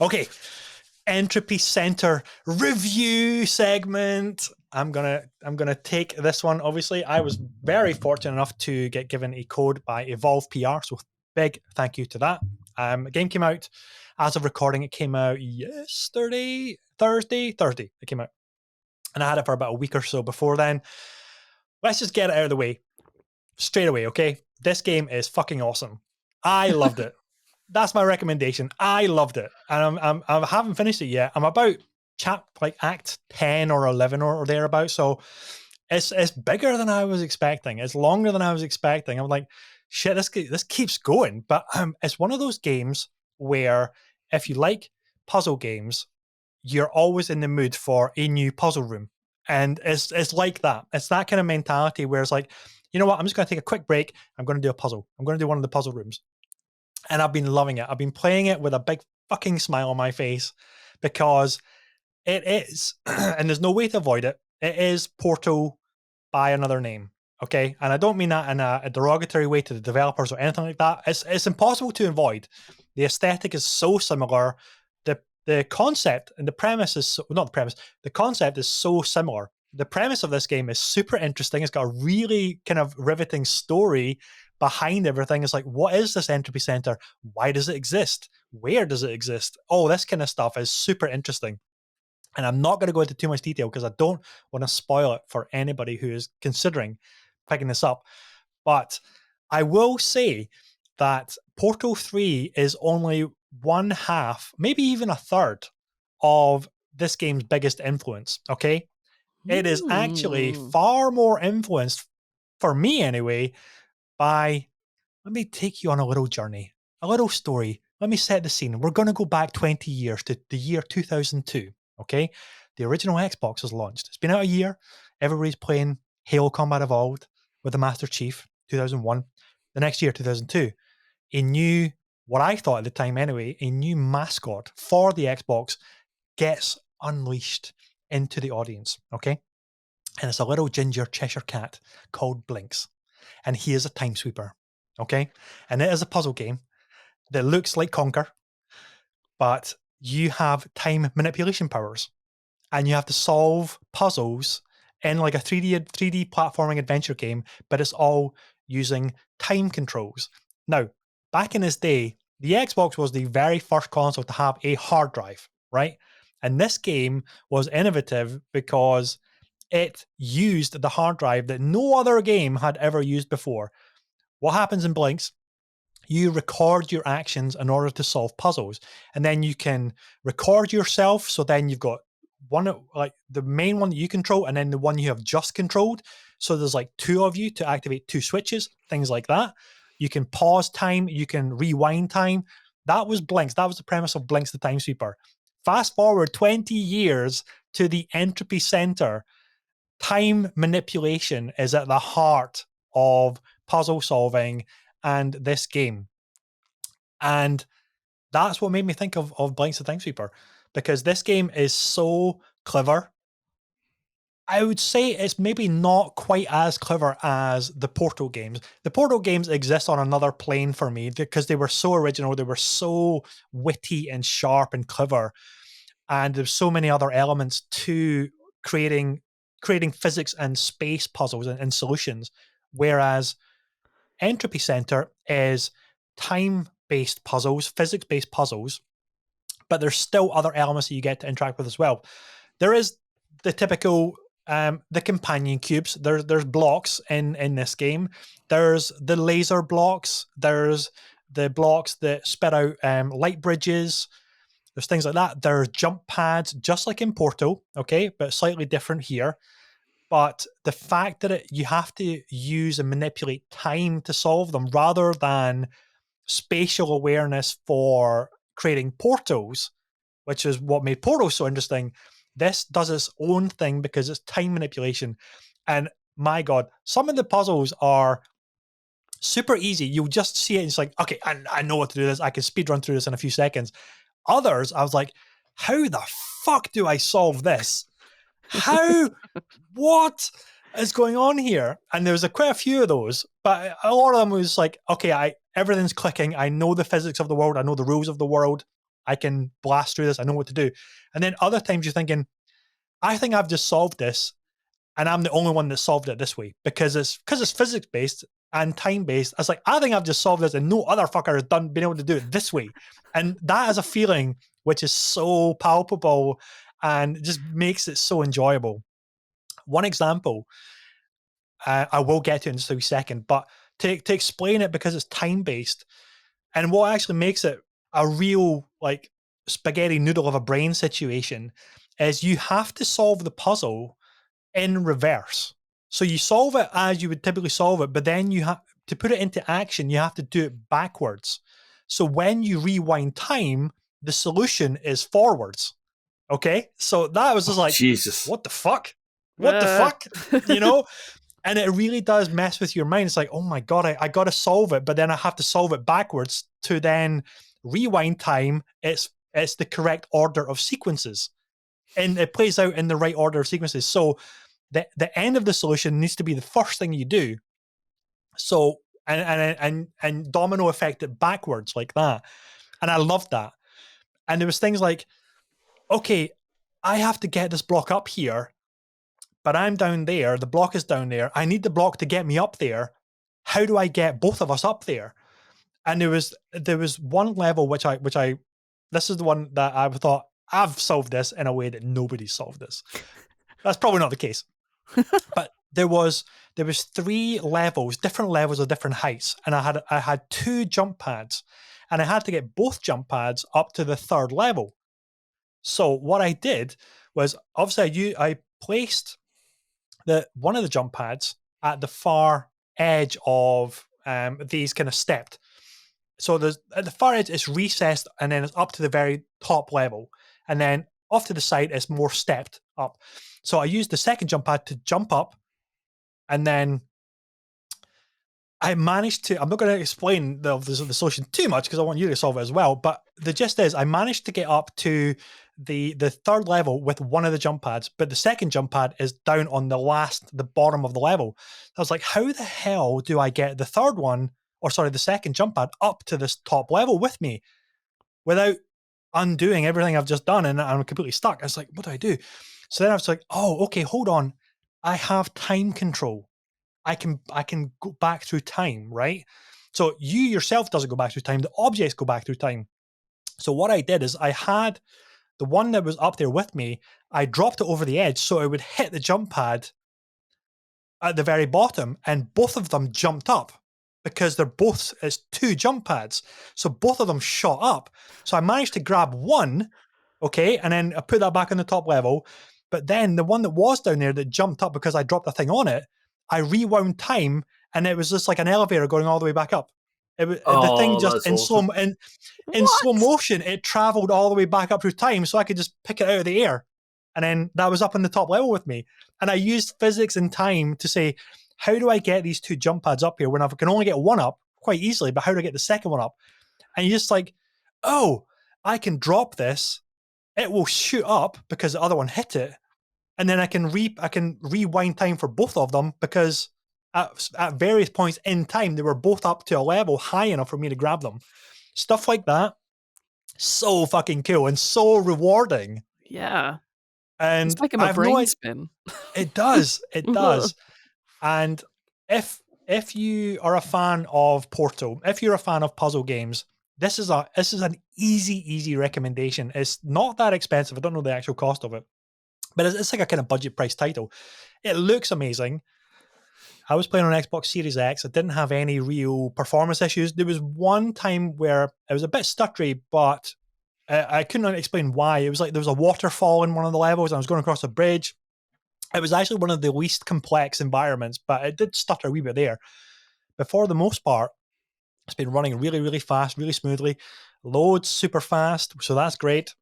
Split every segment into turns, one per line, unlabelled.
Okay, Entropy Center review segment. I'm gonna take this one. Obviously, I was very fortunate enough to get given a code by Evolve PR, so big thank you to that. The game came out as of recording. It came out Thursday. It came out, and I had it for about a week or so before then. Let's just get it out of the way straight away, okay? This game is fucking awesome. I loved it. That's my recommendation. I loved it, and I haven't finished it yet. I'm about act 10 or 11 or thereabouts. So it's bigger than I was expecting. It's longer than I was expecting. I'm like, shit, this keeps going. But it's one of those games where if you like puzzle games, you're always in the mood for a new puzzle room. And it's like that. It's that kind of mentality where it's like, you know what? I'm just going to take a quick break. I'm going to do a puzzle. I'm going to do one of the puzzle rooms. And I've been loving it. I've been playing it with a big fucking smile on my face because it is, and there's no way to avoid it, it is Portal by another name. Okay. And I don't mean that in a derogatory way to the developers or anything like that. It's impossible to avoid. The aesthetic is so similar. The concept and the premise is not the premise. The concept is so similar. The premise of this game is super interesting. It's got a really kind of riveting story behind everything. It's like, what is this Entropy Center? Why does it exist? Where does it exist? All this kind of stuff is super interesting. And I'm not going to go into too much detail because I don't want to spoil it for anybody who is considering picking this up. But I will say that Portal 3 is only one half, maybe even a third of this game's biggest influence, okay? It is actually far more influenced, for me anyway, by, let me take you on a little journey, a little story. Let me set the scene. We're going to go back 20 years to the year 2002, okay? The original Xbox was launched. It's been out a year. Everybody's playing Halo Combat Evolved with the Master Chief, 2001. The next year, 2002, a new, what I thought at the time anyway, a new mascot for the Xbox gets unleashed into the audience, okay? And it's a little ginger Cheshire cat called Blinks. And he is a time sweeper, okay? And it is a puzzle game that looks like Conquer, but you have time manipulation powers. And you have to solve puzzles in like a 3D platforming adventure game, but it's all using time controls. Now, back in this day, the Xbox was the very first console to have a hard drive, right? And this game was innovative because it used the hard drive that no other game had ever used before. What happens in Blinks? You record your actions in order to solve puzzles, and then you can record yourself. So then you've got one, like the main one that you control, and then the one you have just controlled. So there's like two of you to activate two switches, things like that. You can pause time, you can rewind time. That was Blinks. That was the premise of Blinks the Time Sweeper. Fast forward 20 years to the Entropy Center. Time manipulation is at the heart of puzzle solving and this game. And that's what made me think of Blinks the Time Sweeper, because this game is so clever. I would say it's maybe not quite as clever as the Portal games. The Portal games exist on another plane for me because they were so original, they were so witty and sharp and clever, and there's so many other elements to creating physics and space puzzles and solutions. Whereas Entropy Center is time-based puzzles, physics-based puzzles, but there's still other elements that you get to interact with as well. There is the typical the companion cubes. There's blocks in this game. There's the laser blocks. There's the blocks that spit out light bridges. There's things like that. There's jump pads, just like in Portal, okay, but slightly different here. But the fact that you have to use and manipulate time to solve them rather than spatial awareness for creating portals, which is what made Portal so interesting, this does its own thing because it's time manipulation. And my God, some of the puzzles are super easy. You'll just see it and it's like, okay, I know what to do this. I can speed run through this in a few seconds. Others, I was like, how the fuck do I solve this? How? What is going on here? And there was quite a few of those, but a lot of them was like, okay, everything's clicking. I know the physics of the world. I know the rules of the world. I can blast through this. I know what to do. And then other times you're thinking, I think I've just solved this, and I'm the only one that solved it this way because it's physics based and time based. I was like, I think I've just solved this, and no other fucker has been able to do it this way. And that is a feeling which is so palpable and just makes it so enjoyable. One example, I will get to in just a wee second, but to explain it, because it's time based, and what actually makes it a real like spaghetti noodle of a brain situation is you have to solve the puzzle in reverse. So you solve it as you would typically solve it, but then you have to put it into action, you have to do it backwards. So when you rewind time, the solution is forwards. Okay. So that was just like,
Jesus.
what the fuck? What the fuck? You know? And it really does mess with your mind. It's like, oh my God, I got to solve it, but then I have to solve it backwards to then rewind time. It's the correct order of sequences. And it plays out in the right order of sequences. So the end of the solution needs to be the first thing you do. So and domino effect it backwards like that. And I loved that. And there was things like, okay, I have to get this block up here, but I'm down there. The block is down there. I need the block to get me up there. How do I get both of us up there? And there was one level which I this is the one that I thought, I've solved this in a way that nobody solved this. That's probably not the case. But there was 3 levels, different levels of different heights, and I had 2 jump pads, and I had to get both jump pads up to the 3rd level. So what I did was, obviously I placed one of the jump pads at the far edge of these kind of stepped. So there's at the far edge it's recessed, and then it's up to the very top level, and then off to the side it's more stepped up. So I used the second jump pad to jump up, and then I managed to, I'm not going to explain the solution too much because I want you to solve it as well, but the gist is I managed to get up to the 3rd level with one of the jump pads, but the second jump pad is down on the bottom of the level. I was like, how the hell do I get the the second jump pad up to this top level with me without undoing everything I've just done? And I'm completely stuck. I was like, what do I do? So then I was like, oh, okay, hold on. I have time control. I can go back through time, right? So you yourself doesn't go back through time. The objects go back through time. So what I did is I had the one that was up there with me, I dropped it over the edge so it would hit the jump pad at the very bottom, and both of them jumped up because it's 2 jump pads. So both of them shot up. So I managed to grab one, okay, and then I put that back on the top level. But then the one that was down there that jumped up because I dropped the thing on it, I rewound time, and it was just like an elevator going all the way back up. The thing just in
awesome.
slow motion, it traveled all the way back up through time, so I could just pick it out of the air, and then that was up in the top level with me. And I used physics and time to say, how do I get these 2 jump pads up here when I can only get one up quite easily, but how do I get the second one up? And you're just like, oh, I can drop this, it will shoot up because the other one hit it, and then I can rewind time for both of them because at various points in time they were both up to a level high enough for me to grab them. Stuff like that, so fucking cool and so rewarding.
Yeah,
And
it's like
I
a
have
brain spin.
It does, it does. And if you are a fan of Portal, if you're a fan of puzzle games, this is an easy recommendation. It's not that expensive. I don't know the actual cost of it, but it's like a kind of budget price title. It looks amazing. I was playing on Xbox Series X. I didn't have any real performance issues. There was one time where it was a bit stuttery, but I couldn't explain why. It was like there was a waterfall in one of the levels, and I was going across a bridge. It was actually one of the least complex environments, but it did stutter a wee bit there. But for the most part, it's been running really, really fast, really smoothly. Loads super fast, so that's great.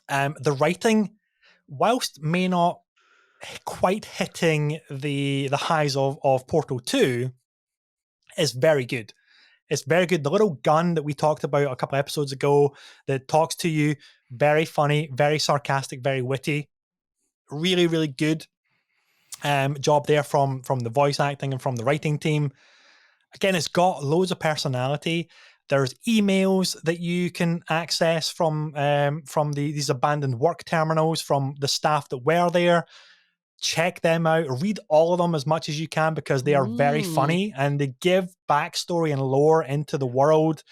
The writing, whilst may not quite hitting the highs of Portal 2, is very good. It's very good. The little gun that we talked about a couple of episodes ago that talks to you, very funny, very sarcastic, very witty. Really, really good job there from the voice acting and from the writing team. Again, it's got loads of personality. There's emails that you can access from these abandoned work terminals from the staff that were there. Check them out. Read all of them as much as you can because they are very funny and they give backstory and lore into the world.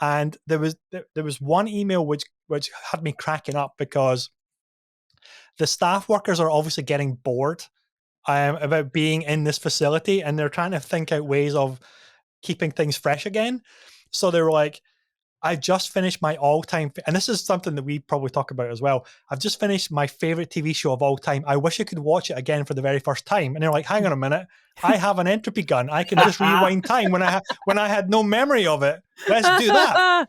And there was one email which had me cracking up because the staff workers are obviously getting bored about being in this facility, and they're trying to think out ways of keeping things fresh again. So they were like, I've just finished my all-time, and this is something that we probably talk about as well. I've just finished my favorite TV show of all time. I wish I could watch it again for the very first time. And they're like, hang on a minute, I have an entropy gun. I can just rewind time when I had no memory of it. Let's do that.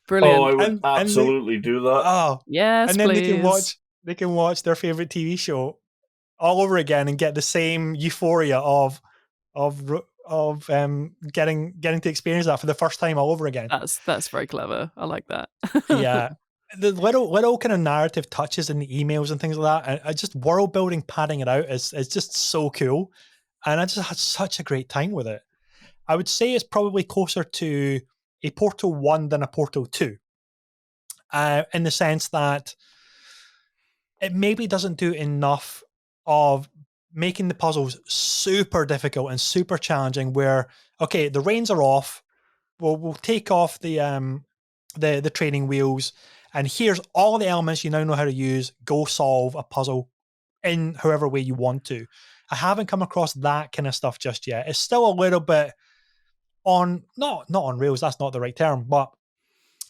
Brilliant.
Oh, I would absolutely do that.
Oh,
yes,
and then
please.
they can watch their favorite TV show all over again and get the same euphoria of getting to experience that for the first time all over again.
That's very clever. I like that.
Yeah. The little kind of narrative touches in the emails and things like that, and just world building, padding it out is just so cool. And I just had such a great time with it. I would say it's probably closer to a Portal 1 than a Portal 2. In the sense that it maybe doesn't do enough of making the puzzles super difficult and super challenging where, okay, the reins are off, we'll take off the training wheels, and here's all the elements you now know how to use, go solve a puzzle in however way you want to. I haven't come across that kind of stuff just yet. It's still a little bit on, not on rails, that's not the right term, but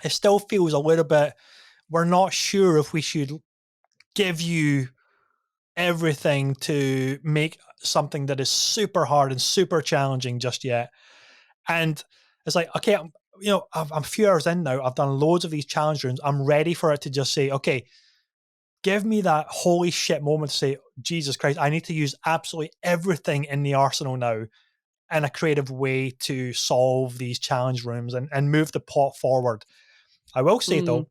it still feels a little bit, we're not sure if we should give you everything to make something that is super hard and super challenging just yet. And it's like, okay, I'm a few hours in now. I've done loads of these challenge rooms. I'm ready for it to just say, okay, give me that holy shit moment to say, Jesus Christ, I need to use absolutely everything in the arsenal now in a creative way to solve these challenge rooms and move the plot forward. I will say though,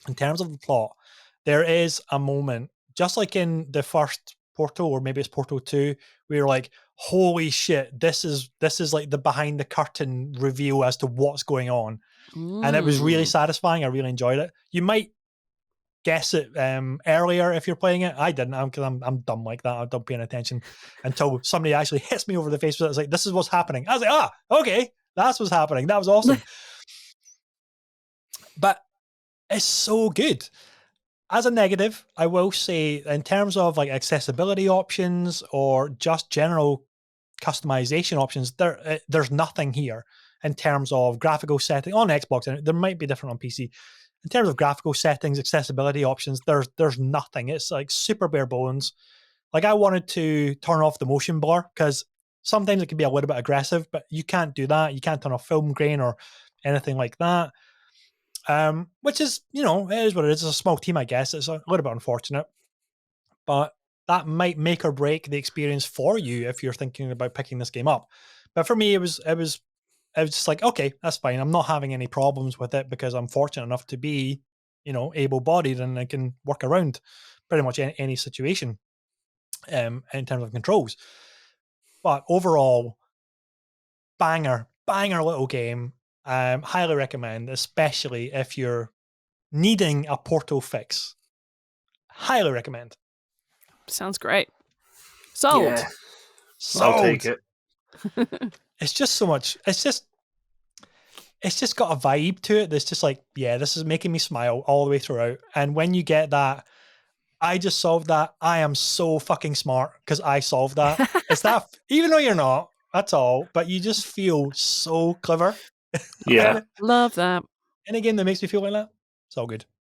in terms of the plot, there is a moment, just like in the first Portal, or maybe it's Portal 2, where you're like, holy shit, this is like the behind the curtain reveal as to what's going on. And it was really satisfying. I really enjoyed it. You might guess it earlier if you're playing it. I didn't, because I'm dumb like that. I'm not paying attention until somebody actually hits me over the face with it. It's like, this is what's happening. I was like, okay, that's what's happening. That was awesome. But it's so good. As a negative, I will say, in terms of like accessibility options or just general customization options, there's nothing here in terms of graphical setting on Xbox, and there might be different on PC. In terms of graphical settings, accessibility options, there's nothing. It's like super bare bones. Like, I wanted to turn off the motion blur because sometimes it can be a little bit aggressive, but you can't do that. You can't turn off film grain or anything like that. Which is, it is what it is. It's a small team, I guess. It's a little bit unfortunate, but that might make or break the experience for you if you're thinking about picking this game up. But for me, it was just like, okay, that's fine. I'm not having any problems with it because I'm fortunate enough to be, able-bodied, and I can work around pretty much any situation in terms of controls. But overall, banger little game. Highly recommend, especially if you're needing a Portal fix. Highly recommend.
Sounds great. Sold.
Yeah.
Sold.
I'll take it.
It's just so much. It's just got a vibe to it that's just like, yeah, this is making me smile all the way throughout. And when you get that, I just solved that, I am so fucking smart because I solved that. It's that, even though you're not at all, but you just feel so clever.
Yeah.
Love that.
Any game that makes me feel like that, it's all good.